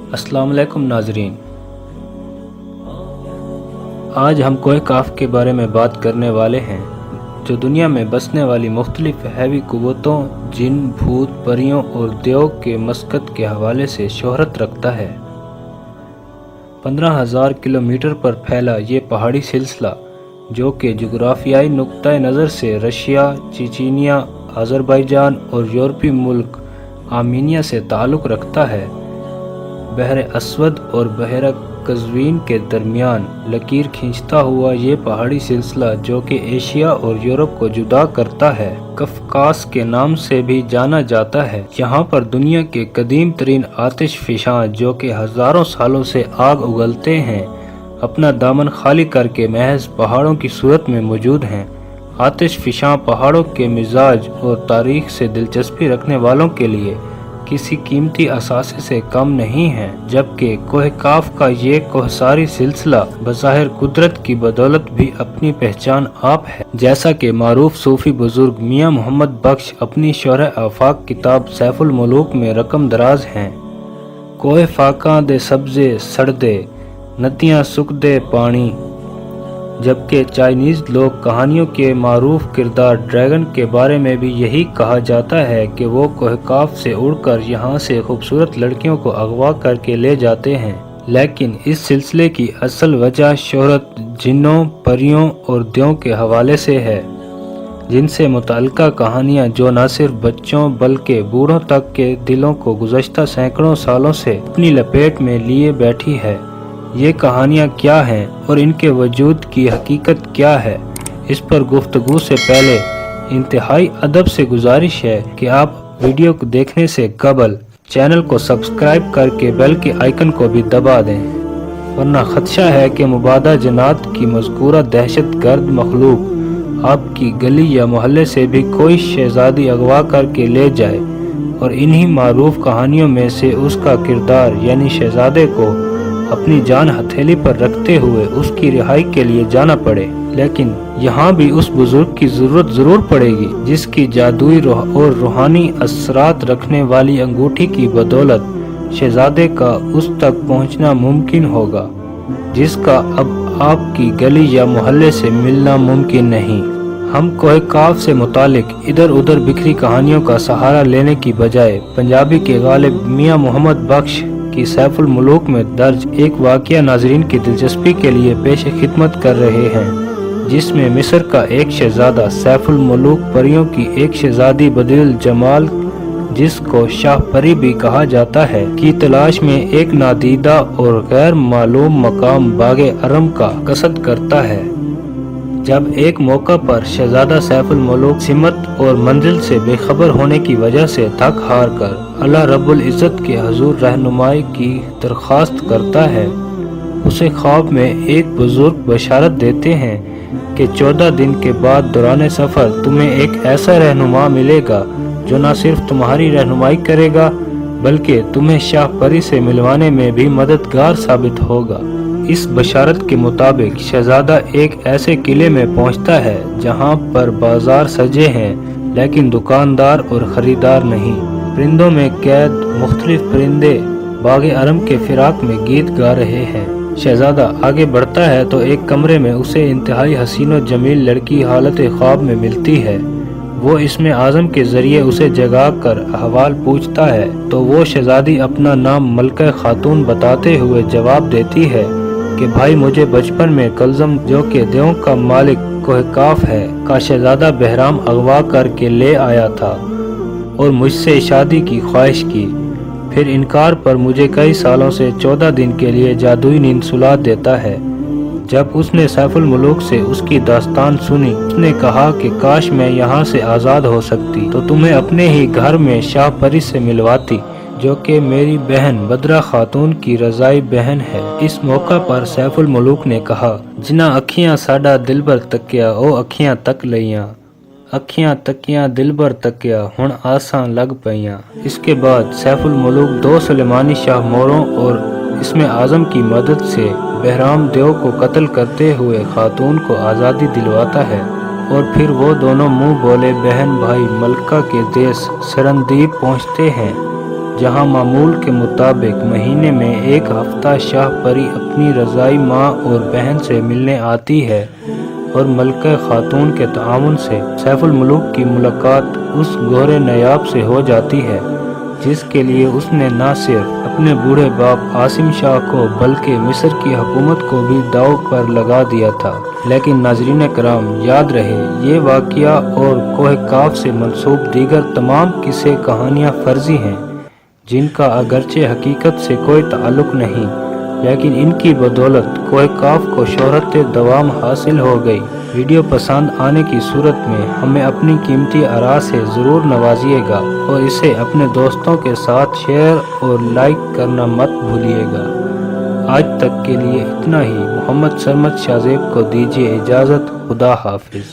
السلام علیکم ناظرین، آج ہم کوہ کاف کے بارے میں بات کرنے والے ہیں، جو دنیا میں بسنے والی مختلف حیوی قوتوں، جن، بھوت، پریوں اور دیو کے مسکن کے حوالے سے شہرت رکھتا ہے۔ 15,000 کلومیٹر پر پھیلا یہ پہاڑی سلسلہ، جو کہ جغرافیائی نقطہ نظر سے رشیا، چیچینیا، آذربائیجان اور یورپی ملک آرمینیا سے تعلق رکھتا ہے، بحر اسود اور بحیرہ قزوین کے درمیان لکیر کھینچتا ہوا یہ پہاڑی سلسلہ، جو کہ ایشیا اور یورپ کو جدا کرتا ہے، قفقاز کے نام سے بھی جانا جاتا ہے۔ یہاں پر دنیا کے قدیم ترین آتش فشاں، جو کہ ہزاروں سالوں سے آگ اگلتے ہیں، اپنا دامن خالی کر کے محض پہاڑوں کی صورت میں موجود ہیں۔ آتش فشاں پہاڑوں کے مزاج اور تاریخ سے دلچسپی رکھنے والوں کے لیے کسی قیمتی اثاثے سے کم نہیں ہیں، جبکہ کوہ کاف کا یہ کوہساری سلسلہ بظاہر قدرت کی بدولت بھی اپنی پہچان آپ ہے، جیسا کہ معروف صوفی بزرگ میاں محمد بخش اپنی شرح آفاق کتاب سیف الملوک میں رقم دراز ہیں۔ کوہ فاقاں دے سبزے سڑدے، ندیاں سک دے پانی۔ جبکہ چائنیز لوک کہانیوں کے معروف کردار ڈریگن کے بارے میں بھی یہی کہا جاتا ہے کہ وہ کوہ کاف سے اڑ کر یہاں سے خوبصورت لڑکیوں کو اغوا کر کے لے جاتے ہیں، لیکن اس سلسلے کی اصل وجہ شہرت جنوں، پریوں اور دیوں کے حوالے سے ہے، جن سے متعلقہ کہانیاں جو نہ صرف بچوں بلکہ بوڑھوں تک کے دلوں کو گزشتہ سینکڑوں سالوں سے اپنی لپیٹ میں لیے بیٹھی ہے۔ یہ کہانیاں کیا ہیں اور ان کے وجود کی حقیقت کیا ہے، اس پر گفتگو سے پہلے انتہائی ادب سے گزارش ہے کہ آپ ویڈیو کو دیکھنے سے قبل چینل کو سبسکرائب کر کے بیل کے آئیکن کو بھی دبا دیں، ورنہ خدشہ ہے کہ مبادہ جنات کی مذکورہ دہشت گرد مخلوق آپ کی گلی یا محلے سے بھی کوئی شہزادی اغوا کر کے لے جائے اور انہی معروف کہانیوں میں سے اس کا کردار یعنی شہزادے کو اپنی جان ہتھیلی پر رکھتے ہوئے اس کی رہائی کے لیے جانا پڑے۔ لیکن یہاں بھی اس بزرگ کی ضرورت ضرور پڑے گی، جس کی جادوئی اور روحانی اثرات رکھنے والی انگوٹھی کی بدولت شہزادے کا اس تک پہنچنا ممکن ہوگا، جس کا اب آپ کی گلی یا محلے سے ملنا ممکن نہیں۔ ہم کوہ کاف سے متعلق ادھر ادھر بکھری کہانیوں کا سہارا لینے کی بجائے پنجابی کے غالب میاں محمد بخش کی سیف الملوک میں درج ایک واقعہ ناظرین کی دلچسپی کے لیے پیش خدمت کر رہے ہیں، جس میں مصر کا ایک شہزادہ سیف الملوک پریوں کی ایک شہزادی بدیع الجمال، جس کو شاہ پری بھی کہا جاتا ہے، کی تلاش میں ایک نادیدہ اور غیر معلوم مقام باغ ارم کا قصد کرتا ہے۔ جب ایک موقع پر شہزادہ سیف الملوک سمت اور منزل سے بے خبر ہونے کی وجہ سے تھک ہار کر اللہ رب العزت کے حضور رہنمائی کی درخواست کرتا ہے، اسے خواب میں ایک بزرگ بشارت دیتے ہیں کہ 14 دن کے بعد دوران سفر تمہیں ایک ایسا رہنما ملے گا جو نہ صرف تمہاری رہنمائی کرے گا بلکہ تمہیں شاہ پری سے ملوانے میں بھی مددگار ثابت ہوگا۔ اس بشارت کے مطابق شہزادہ ایک ایسے قلعے میں پہنچتا ہے جہاں پر بازار سجے ہیں لیکن دکاندار اور خریدار نہیں۔ پرندوں میں قید مختلف پرندے باغ ارم کے فراق میں گیت گا رہے ہیں۔ شہزادہ آگے بڑھتا ہے تو ایک کمرے میں اسے انتہائی حسین و جمیل لڑکی حالت خواب میں ملتی ہے۔ وہ اسم اعظم کے ذریعے اسے جگا کر احوال پوچھتا ہے تو وہ شہزادی اپنا نام ملکہ خاتون بتاتے ہوئے جواب دیتی ہے کہ بھائی مجھے بچپن میں کلزم، جو کہ دیوں کا مالک کوہ کاف ہے، کا شہزادہ بہرام اغوا کر کے لے آیا تھا اور مجھ سے شادی کی خواہش کی، پھر انکار پر مجھے کئی سالوں سے 14 دن کے لیے جادوئی نیند سلا دیتا ہے۔ جب اس نے سیف الملوک سے اس کی داستان سنی، اس نے کہا کہ کاش میں یہاں سے آزاد ہو سکتی تو تمہیں اپنے ہی گھر میں شاہ پری سے ملواتی، جو کہ میری بہن بدرہ خاتون کی رضائی بہن ہے۔ اس موقع پر سیف الملوک نے کہا، جنہ اکھیاں ساڈا دلبر تکیا او اکھیاں تک لیاں، اکھیاں تکیاں دلبر تکیا ہن آساں لگ پیاں۔ اس کے بعد سیف الملوک 2 سلیمانی شاہ موروں اور اسم اعظم کی مدد سے بہرام دیو کو قتل کرتے ہوئے خاتون کو آزادی دلواتا ہے اور پھر وہ دونوں منہ بولے بہن بھائی ملکہ کے دیس سرندیپ پہنچتے ہیں، جہاں معمول کے مطابق مہینے میں ایک ہفتہ شاہ پری اپنی رضائی ماں اور بہن سے ملنے آتی ہے اور ملکہ خاتون کے تعاون سے سیف الملوک کی ملاقات اس گورے نیاب سے ہو جاتی ہے، جس کے لیے اس نے نہ صرف اپنے بوڑھے باپ عاصم شاہ کو بلکہ مصر کی حکومت کو بھی داؤ پر لگا دیا تھا۔ لیکن ناظرین کرام، یاد رہے یہ واقعہ اور کوہ کاف سے منسوب دیگر تمام قصے کہانیاں فرضی ہیں، جن کا اگرچہ حقیقت سے کوئی تعلق نہیں، لیکن ان کی بدولت کوہ کاف کو شہرت دوام حاصل ہو گئی۔ ویڈیو پسند آنے کی صورت میں ہمیں اپنی قیمتی آراء سے ضرور نوازیے گا اور اسے اپنے دوستوں کے ساتھ شیئر اور لائک کرنا مت بھولیے گا۔ آج تک کے لیے اتنا ہی۔ محمد سرمد شاہ زیب کو دیجیے اجازت۔ خدا حافظ۔